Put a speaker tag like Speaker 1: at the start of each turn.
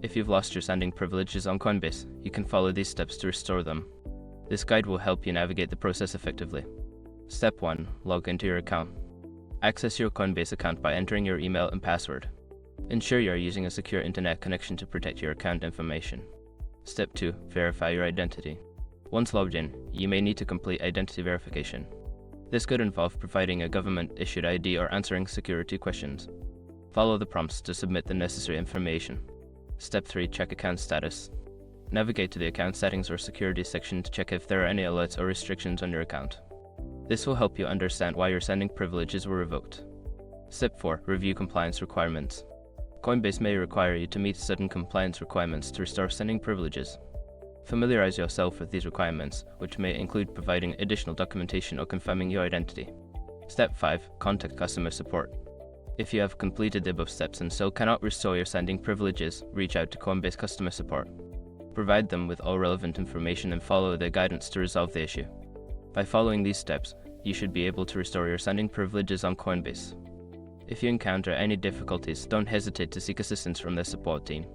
Speaker 1: If you've lost your sending privileges on Coinbase, you can follow these steps to restore them. This guide will help you navigate the process effectively. Step 1. Log into your account. Access your Coinbase account by entering your email and password. Ensure you are using a secure internet connection to protect your account information. Step 2. Verify your identity. Once logged in, you may need to complete identity verification. This could involve providing a government-issued ID or answering security questions. Follow the prompts to submit the necessary information. Step 3. Check account status. Navigate to the account settings or security section to check if there are any alerts or restrictions on your account. This will help you understand why your sending privileges were revoked. Step 4. Review compliance requirements. Coinbase may require you to meet certain compliance requirements to restore sending privileges. Familiarize yourself with these requirements, which may include providing additional documentation or confirming your identity. Step 5. Contact customer support. If you have completed the above steps and still cannot restore your sending privileges, reach out to Coinbase customer support. Provide them with all relevant information and follow their guidance to resolve the issue. By following these steps, you should be able to restore your sending privileges on Coinbase. If you encounter any difficulties, don't hesitate to seek assistance from their support team.